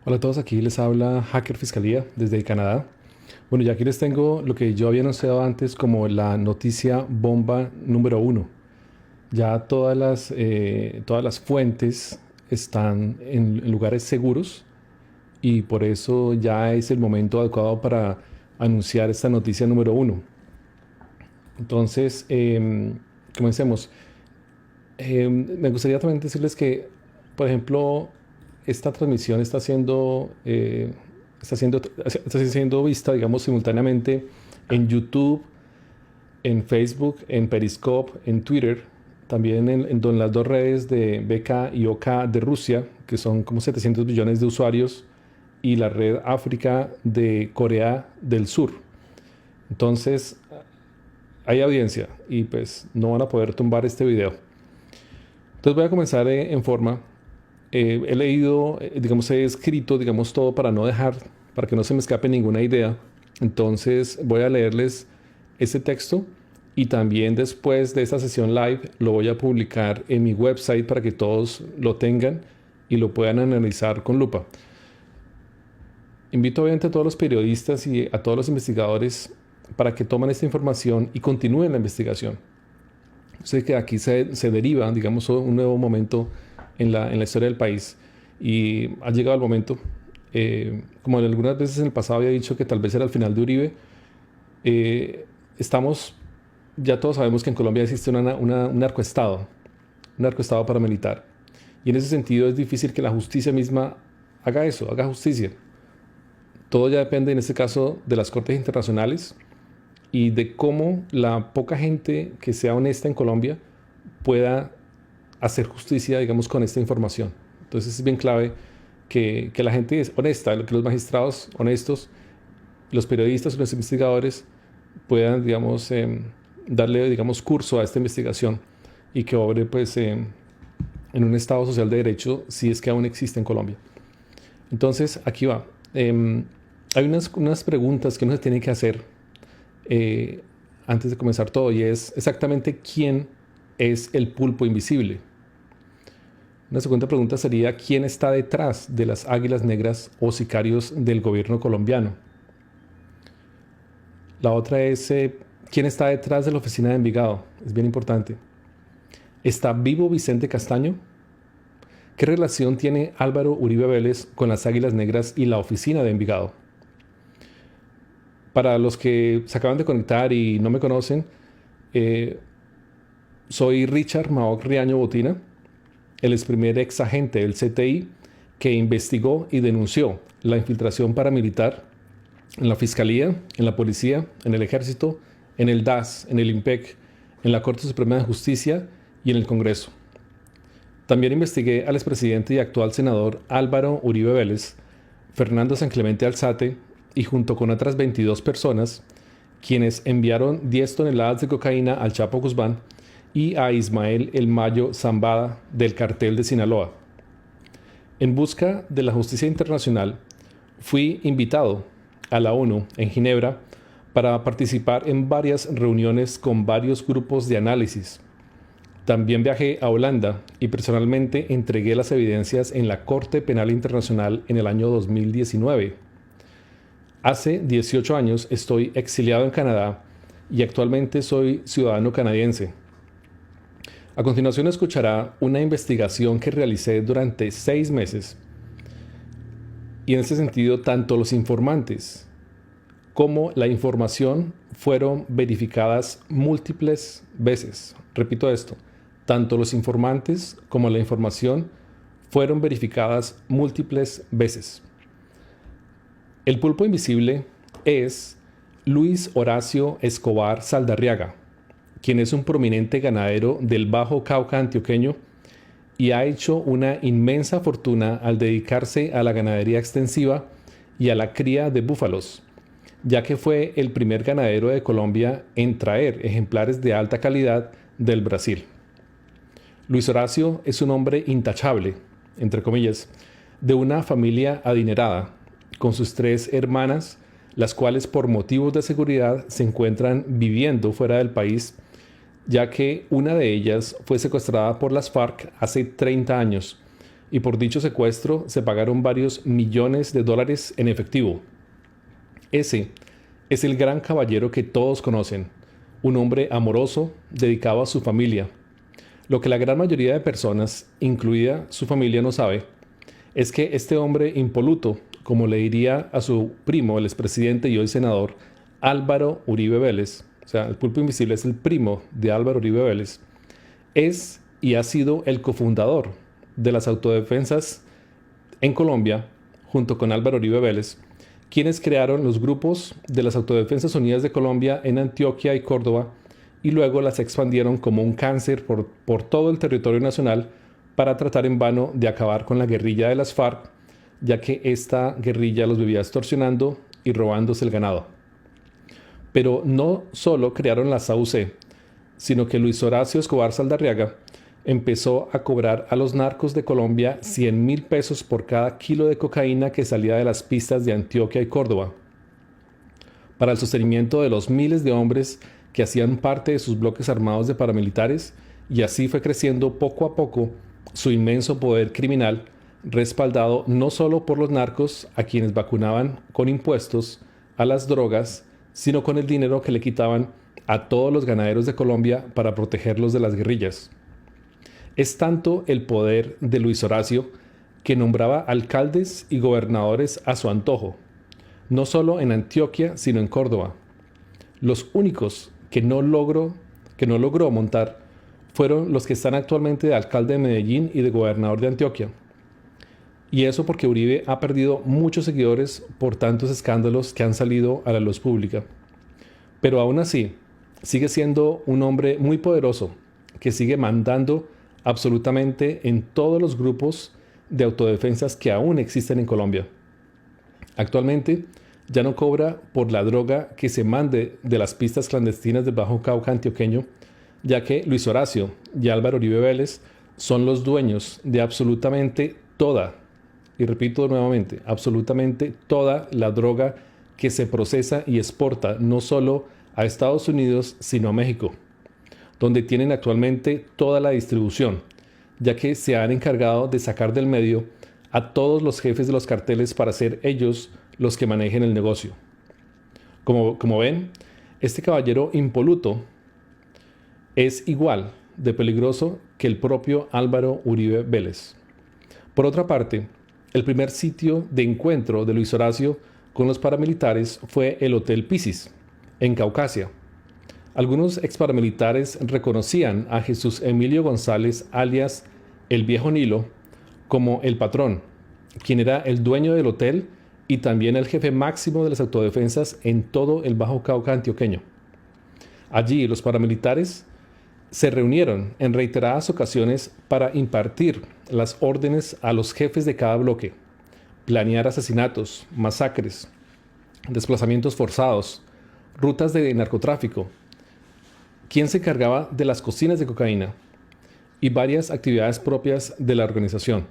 Hola a todos, aquí les habla Hacker Fiscalía desde Canadá. Bueno, ya aquí les tengo lo que yo había anunciado antes como la noticia bomba número uno. Ya todas las fuentes están en lugares seguros y por eso ya es el momento adecuado para anunciar esta noticia número uno. Entonces, comencemos. Me gustaría también decirles que, por ejemplo, esta transmisión está siendo vista, digamos, simultáneamente en YouTube, en Facebook, en Periscope, en Twitter, también en las dos redes de BK y OK de Rusia, que son como 700 millones de usuarios, y la red África de Corea del Sur. Entonces, hay audiencia y pues no van a poder tumbar este video. Entonces voy a comenzar en forma. He leído, digamos, he escrito, digamos, todo para que no se me escape ninguna idea. Entonces voy a leerles ese texto y también después de esta sesión live lo voy a publicar en mi website para que todos lo tengan y lo puedan analizar con lupa. Invito obviamente a todos los periodistas y a todos los investigadores para que tomen esta información y continúen la investigación. Sé que aquí se deriva, digamos, un nuevo momento en la historia del país y ha llegado el momento, como algunas veces en el pasado había dicho que tal vez era el final de Uribe, estamos, ya todos sabemos que en Colombia existe un narcoestado paramilitar y en ese sentido es difícil que la justicia misma haga eso, haga justicia. Todo ya depende en este caso de las cortes internacionales y de cómo la poca gente que sea honesta en Colombia pueda hacer justicia, digamos, con esta información. Entonces es bien clave que la gente es honesta, que los magistrados honestos, los periodistas, los investigadores puedan, digamos, darle, digamos, curso a esta investigación y que obre, pues, en un Estado social de derecho, si es que aún existe en Colombia. Entonces, aquí va. Hay unas preguntas que uno se tiene que hacer eh, antes de comenzar todo, y es exactamente quién es el pulpo invisible. Una segunda pregunta sería quién está detrás de las águilas negras o sicarios del gobierno colombiano. La otra es quién está detrás de la oficina de Envigado. Es bien importante. ¿Está vivo Vicente Castaño? ¿Qué relación tiene Álvaro Uribe Vélez con las águilas negras y la oficina de Envigado? Para los que se acaban de conectar y no me conocen, eh, soy Richard Maok Riaño Botina, el primer ex agente del CTI que investigó y denunció la infiltración paramilitar en la Fiscalía, en la Policía, en el Ejército, en el DAS, en el IMPEC, en la Corte Suprema de Justicia y en el Congreso. También investigué al expresidente y actual senador Álvaro Uribe Vélez, Fernando San Clemente Alzate y junto con otras 22 personas, quienes enviaron 10 toneladas de cocaína al Chapo Guzmán y a Ismael El Mayo Zambada del cartel de Sinaloa. En busca de la justicia internacional, fui invitado a la ONU en Ginebra para participar en varias reuniones con varios grupos de análisis. También viajé a Holanda y personalmente entregué las evidencias en la Corte Penal Internacional en el año 2019. Hace 18 años estoy exiliado en Canadá y actualmente soy ciudadano canadiense. A continuación escuchará una investigación que realicé durante 6 meses. Y en este sentido, tanto los informantes como la información fueron verificadas múltiples veces. Repito esto, tanto los informantes como la información fueron verificadas múltiples veces. El pulpo invisible es Luis Horacio Escobar Saldarriaga, quien es un prominente ganadero del Bajo Cauca antioqueño y ha hecho una inmensa fortuna al dedicarse a la ganadería extensiva y a la cría de búfalos, ya que fue el primer ganadero de Colombia en traer ejemplares de alta calidad del Brasil. Luis Horacio es un hombre intachable, entre comillas, de una familia adinerada, con sus 3 hermanas, las cuales por motivos de seguridad se encuentran viviendo fuera del país, ya que una de ellas fue secuestrada por las FARC hace 30 años y por dicho secuestro se pagaron varios millones de dólares en efectivo. Ese es el gran caballero que todos conocen, un hombre amoroso, dedicado a su familia. Lo que la gran mayoría de personas, incluida su familia, no sabe, es que este hombre impoluto, como le diría a su primo, el expresidente y hoy senador, Álvaro Uribe Vélez, o sea, el pulpo invisible es el primo de Álvaro Uribe Vélez, es y ha sido el cofundador de las autodefensas en Colombia, junto con Álvaro Uribe Vélez, quienes crearon los grupos de las Autodefensas Unidas de Colombia en Antioquia y Córdoba, y luego las expandieron como un cáncer por todo el territorio nacional para tratar en vano de acabar con la guerrilla de las FARC, ya que esta guerrilla los vivía extorsionando y robándose el ganado. Pero no solo crearon las AUC, sino que Luis Horacio Escobar Saldarriaga empezó a cobrar a los narcos de Colombia 100.000 pesos por cada kilo de cocaína que salía de las pistas de Antioquia y Córdoba, para el sostenimiento de los miles de hombres que hacían parte de sus bloques armados de paramilitares, y así fue creciendo poco a poco su inmenso poder criminal, respaldado no solo por los narcos a quienes vacunaban con impuestos a las drogas, sino con el dinero que le quitaban a todos los ganaderos de Colombia para protegerlos de las guerrillas. Es tanto el poder de Luis Horacio que nombraba alcaldes y gobernadores a su antojo, no solo en Antioquia, sino en Córdoba. Los únicos que no logró montar fueron los que están actualmente de alcalde de Medellín y de gobernador de Antioquia. Y eso porque Uribe ha perdido muchos seguidores por tantos escándalos que han salido a la luz pública. Pero aún así, sigue siendo un hombre muy poderoso que sigue mandando absolutamente en todos los grupos de autodefensas que aún existen en Colombia. Actualmente ya no cobra por la droga que se mande de las pistas clandestinas del Bajo Cauca antioqueño, ya que Luis Horacio y Álvaro Uribe Vélez son los dueños de absolutamente toda, y repito nuevamente, absolutamente toda la droga que se procesa y exporta no solo a Estados Unidos, sino a México, donde tienen actualmente toda la distribución, ya que se han encargado de sacar del medio a todos los jefes de los carteles para ser ellos los que manejen el negocio. Como ven, este caballero impoluto es igual de peligroso que el propio Álvaro Uribe Vélez. Por otra parte, el primer sitio de encuentro de Luis Horacio con los paramilitares fue el Hotel Pisis, en Caucasia. Algunos exparamilitares reconocían a Jesús Emilio González, alias el Viejo Nilo, como el patrón, quien era el dueño del hotel y también el jefe máximo de las autodefensas en todo el Bajo Cauca antioqueño. Allí los paramilitares se reunieron en reiteradas ocasiones para impartir las órdenes a los jefes de cada bloque, planear asesinatos, masacres, desplazamientos forzados, rutas de narcotráfico, quién se encargaba de las cocinas de cocaína y varias actividades propias de la organización.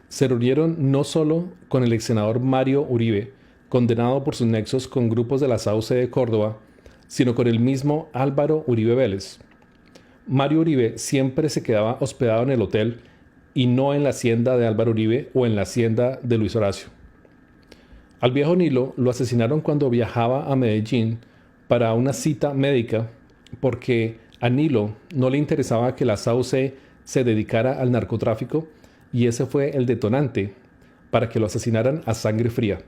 Se reunieron no solo con el ex senador Mario Uribe, condenado por sus nexos con grupos de la SAUC de Córdoba, sino con el mismo Álvaro Uribe Vélez. Mario Uribe siempre se quedaba hospedado en el hotel y no en la hacienda de Álvaro Uribe o en la hacienda de Luis Horacio. Al Viejo Nilo lo asesinaron cuando viajaba a Medellín para una cita médica porque a Nilo no le interesaba que la SAUC se dedicara al narcotráfico y ese fue el detonante para que lo asesinaran a sangre fría.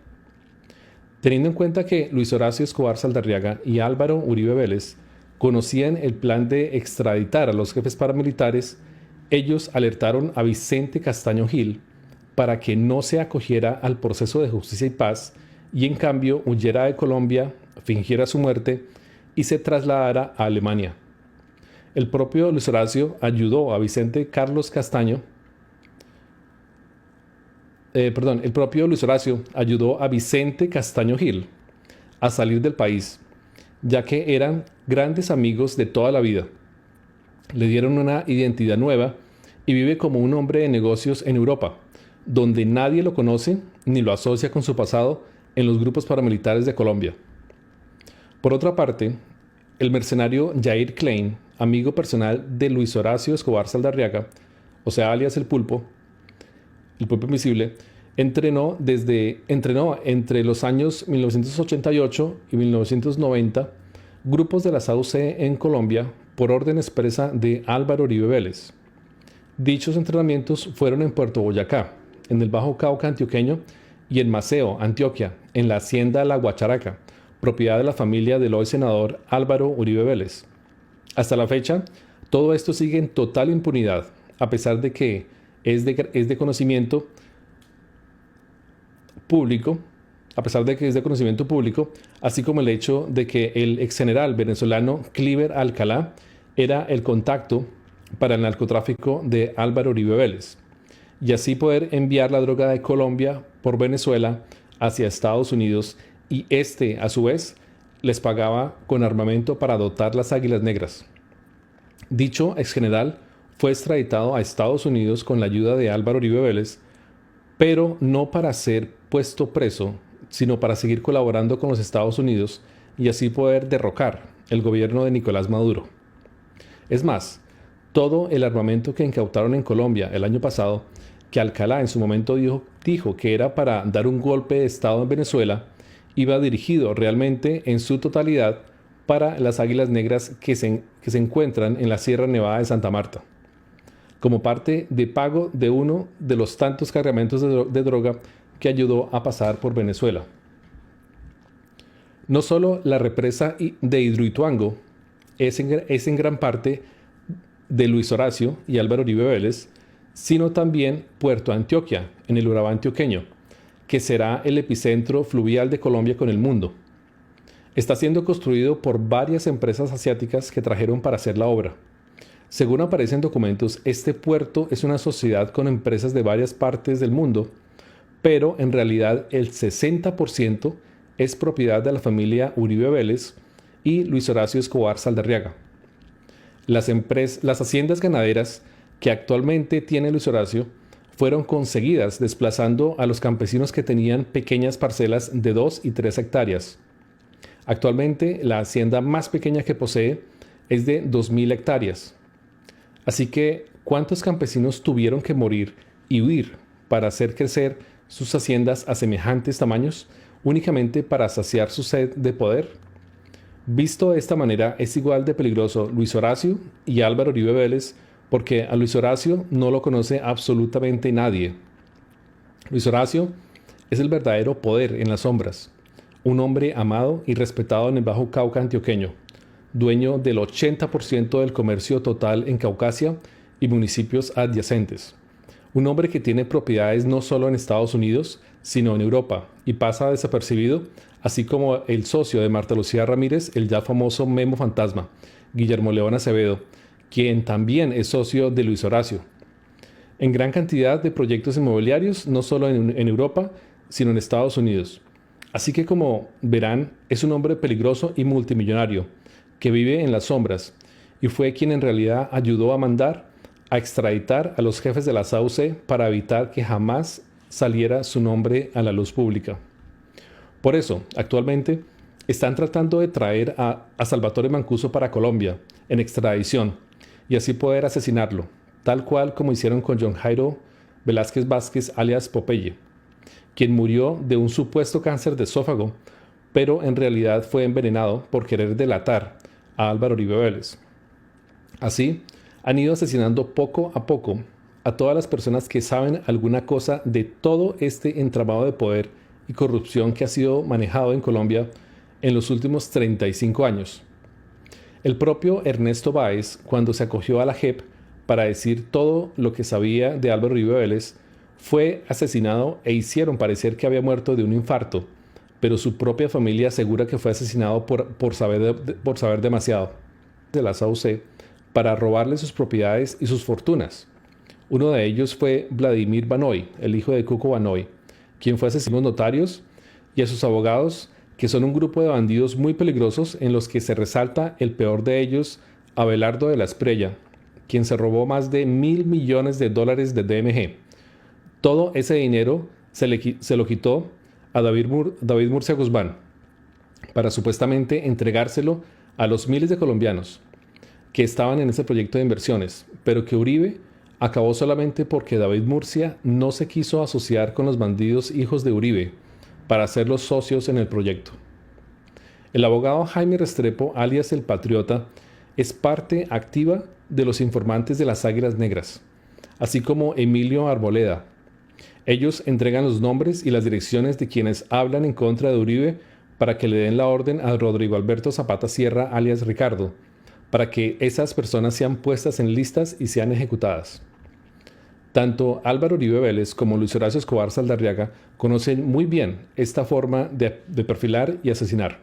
Teniendo en cuenta que Luis Horacio Escobar Saldarriaga y Álvaro Uribe Vélez conocían el plan de extraditar a los jefes paramilitares, ellos alertaron a Vicente Castaño Gil para que no se acogiera al proceso de justicia y paz y en cambio huyera de Colombia, fingiera su muerte y se trasladara a Alemania. El propio Luis Horacio ayudó a Vicente Carlos Castaño el propio Luis Horacio ayudó a Vicente Castaño Gil a salir del país, ya que eran grandes amigos de toda la vida. Le dieron una identidad nueva y vive como un hombre de negocios en Europa, donde nadie lo conoce ni lo asocia con su pasado en los grupos paramilitares de Colombia. Por otra parte, el mercenario Jair Klein, amigo personal de Luis Horacio Escobar Saldarriaga, o sea, alias El Pulpo, el propio Invisible, entrenó entre los años 1988 y 1990 grupos de la SAUC en Colombia por orden expresa de Álvaro Uribe Vélez. Dichos entrenamientos fueron en Puerto Boyacá, en el Bajo Cauca antioqueño, y en Maceo, Antioquia, en la hacienda La Guacharaca, propiedad de la familia del hoy senador Álvaro Uribe Vélez. Hasta la fecha, todo esto sigue en total impunidad, a pesar de que es de conocimiento público, así como el hecho de que el ex general venezolano Cliver Alcalá era el contacto para el narcotráfico de Álvaro Uribe Vélez, y así poder enviar la droga de Colombia por Venezuela hacia Estados Unidos, y a su vez, les pagaba con armamento para dotar las Águilas Negras. Dicho ex general fue extraditado a Estados Unidos con la ayuda de Álvaro Uribe Vélez, pero no para ser puesto preso, sino para seguir colaborando con los Estados Unidos y así poder derrocar el gobierno de Nicolás Maduro. Es más, todo el armamento que incautaron en Colombia el año pasado, que Alcalá en su momento dijo que era para dar un golpe de Estado en Venezuela, iba dirigido realmente en su totalidad para las Águilas Negras que se encuentran en la Sierra Nevada de Santa Marta, como parte de pago de uno de los tantos cargamentos de droga que ayudó a pasar por Venezuela. No solo la represa de Hidroituango es en gran parte de Luis Horacio y Álvaro Uribe Vélez, sino también Puerto Antioquia, en el Urabá antioqueño, que será el epicentro fluvial de Colombia con el mundo. Está siendo construido por varias empresas asiáticas que trajeron para hacer la obra. Según aparecen documentos, este puerto es una sociedad con empresas de varias partes del mundo, pero en realidad el 60% es propiedad de la familia Uribe Vélez y Luis Horacio Escobar Saldarriaga. Las haciendas ganaderas que actualmente tiene Luis Horacio fueron conseguidas desplazando a los campesinos que tenían pequeñas parcelas de 2 y 3 hectáreas. Actualmente la hacienda más pequeña que posee es de 2.000 hectáreas. Así que, ¿cuántos campesinos tuvieron que morir y huir para hacer crecer sus haciendas a semejantes tamaños únicamente para saciar su sed de poder? Visto de esta manera, es igual de peligroso Luis Horacio y Álvaro Uribe Vélez, porque a Luis Horacio no lo conoce absolutamente nadie. Luis Horacio es el verdadero poder en las sombras, un hombre amado y respetado en el Bajo Cauca antioqueño, dueño del 80% del comercio total en Caucasia y municipios adyacentes. Un hombre que tiene propiedades no solo en Estados Unidos, sino en Europa, y pasa desapercibido, así como el socio de Marta Lucía Ramírez, el ya famoso Memo Fantasma, Guillermo León Acevedo, quien también es socio de Luis Horacio. En gran cantidad de proyectos inmobiliarios, no solo en Europa, sino en Estados Unidos. Así que, como verán, es un hombre peligroso y multimillonario, que vive en las sombras, y fue quien en realidad ayudó a extraditar a los jefes de la SAUC para evitar que jamás saliera su nombre a la luz pública. Por eso, actualmente, están tratando de traer a Salvatore Mancuso para Colombia, en extradición, y así poder asesinarlo, tal cual como hicieron con John Jairo Velázquez Vázquez, alias Popeye, quien murió de un supuesto cáncer de esófago, pero en realidad fue envenenado por querer delatar a Álvaro Uribe Vélez. Así, han ido asesinando poco a poco a todas las personas que saben alguna cosa de todo este entramado de poder y corrupción que ha sido manejado en Colombia en los últimos 35 años. El propio Ernesto Báez, cuando se acogió a la JEP para decir todo lo que sabía de Álvaro Uribe Vélez, fue asesinado e hicieron parecer que había muerto de un infarto, pero su propia familia asegura que fue asesinado por saber demasiado de la SAUC para robarle sus propiedades y sus fortunas. Uno de ellos fue Vladimir Banoy, el hijo de Cuco Banoy, quien fue asesinado a los notarios y a sus abogados, que son un grupo de bandidos muy peligrosos en los que se resalta el peor de ellos, Abelardo de la Espriella, quien se robó más de $1.000 millones de DMG. Todo ese dinero se lo quitó a David Murcia Guzmán para supuestamente entregárselo a los miles de colombianos que estaban en ese proyecto de inversiones, pero que Uribe acabó solamente porque David Murcia no se quiso asociar con los bandidos hijos de Uribe para hacerlos socios en el proyecto. El abogado Jaime Restrepo, alias El Patriota, es parte activa de los informantes de las Águilas Negras, así como Emilio Arboleda. Ellos entregan los nombres y las direcciones de quienes hablan en contra de Uribe para que le den la orden a Rodrigo Alberto Zapata Sierra, alias Ricardo, para que esas personas sean puestas en listas y sean ejecutadas. Tanto Álvaro Uribe Vélez como Luis Horacio Escobar Saldarriaga conocen muy bien esta forma de perfilar y asesinar.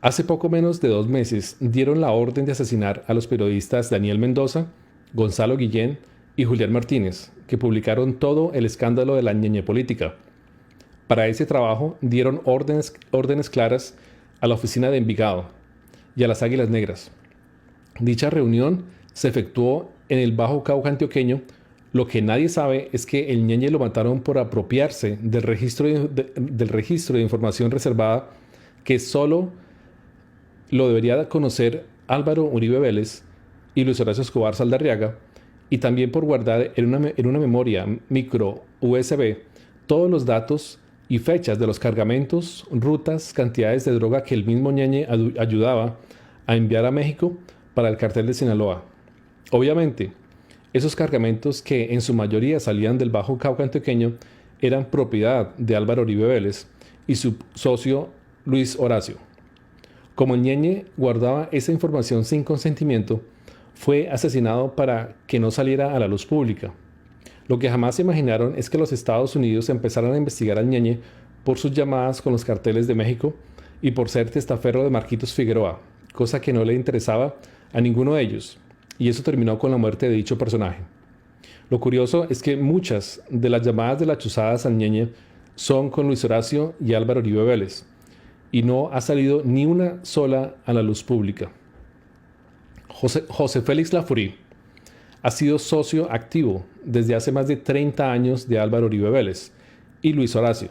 Hace poco menos de 2 meses dieron la orden de asesinar a los periodistas Daniel Mendoza, Gonzalo Guillén y Julián Martínez, que publicaron todo el escándalo de la ñeñe política. Para ese trabajo dieron órdenes claras a la oficina de Envigado y a las Águilas Negras. Dicha reunión se efectuó en el Bajo Cauca antioqueño. Lo que nadie sabe es que el ñeñe lo mataron por apropiarse del registro de información reservada que solo lo debería conocer Álvaro Uribe Vélez y Luis Horacio Escobar Saldarriaga, y también por guardar en una memoria micro USB todos los datos y fechas de los cargamentos, rutas, cantidades de droga que el mismo ñeñe ayudaba a enviar a México para el cartel de Sinaloa. Obviamente, esos cargamentos, que en su mayoría salían del Bajo Cauca antioqueño, eran propiedad de Álvaro Uribe Vélez y su socio Luis Horacio. Como el ñeñe guardaba esa información sin consentimiento, fue asesinado para que no saliera a la luz pública. Lo que jamás se imaginaron es que los Estados Unidos empezaran a investigar al ñeñe por sus llamadas con los carteles de México y por ser testaferro de Marquitos Figueroa, cosa que no le interesaba a ninguno de ellos, y eso terminó con la muerte de dicho personaje. Lo curioso es que muchas de las llamadas de las chuzadas al ñeñe son con Luis Horacio y Álvaro Uribe Vélez, y no ha salido ni una sola a la luz pública. José Félix Laforí ha sido socio activo desde hace más de 30 años de Álvaro Uribe Vélez y Luis Horacio.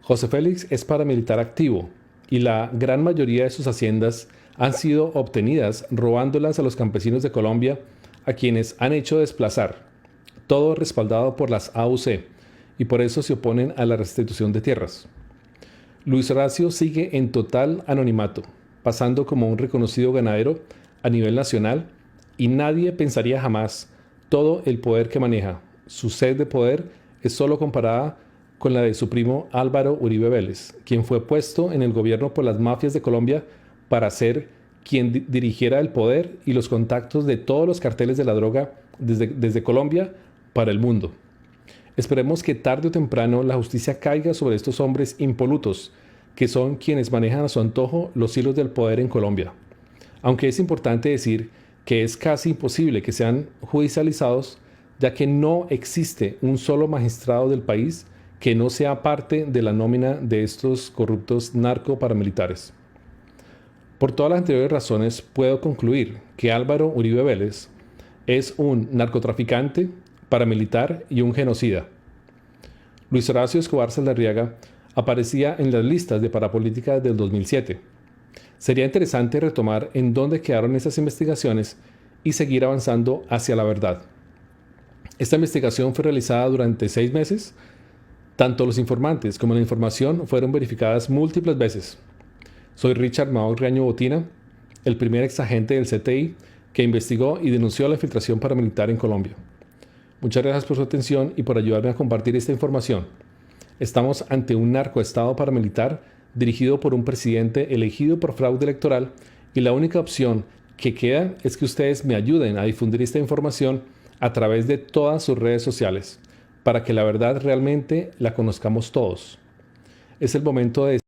José Félix es paramilitar activo y la gran mayoría de sus haciendas han sido obtenidas robándolas a los campesinos de Colombia, a quienes han hecho desplazar, todo respaldado por las AUC, y por eso se oponen a la restitución de tierras. Luis Horacio sigue en total anonimato, pasando como un reconocido ganadero a nivel nacional, y nadie pensaría jamás todo el poder que maneja. Su sed de poder es solo comparada con la de su primo Álvaro Uribe Vélez, quien fue puesto en el gobierno por las mafias de Colombia para ser quien dirigiera el poder y los contactos de todos los carteles de la droga desde Colombia para el mundo. Esperemos que tarde o temprano la justicia caiga sobre estos hombres impolutos, que son quienes manejan a su antojo los hilos del poder en Colombia. Aunque es importante decir que es casi imposible que sean judicializados, ya que no existe un solo magistrado del país que no sea parte de la nómina de estos corruptos narcoparamilitares. Por todas las anteriores razones, puedo concluir que Álvaro Uribe Vélez es un narcotraficante, paramilitar y un genocida. Luis Horacio Escobar Saldarriaga aparecía en las listas de parapolítica del 2007. Sería interesante retomar en dónde quedaron esas investigaciones y seguir avanzando hacia la verdad. Esta investigación fue realizada durante 6 meses. Tanto los informantes como la información fueron verificadas múltiples veces. Soy Richard Maog Riaño Botina, el primer exagente del CTI que investigó y denunció la infiltración paramilitar en Colombia. Muchas gracias por su atención y por ayudarme a compartir esta información. Estamos ante un narcoestado paramilitar dirigido por un presidente elegido por fraude electoral, y la única opción que queda es que ustedes me ayuden a difundir esta información a través de todas sus redes sociales, para que la verdad realmente la conozcamos todos. Es el momento de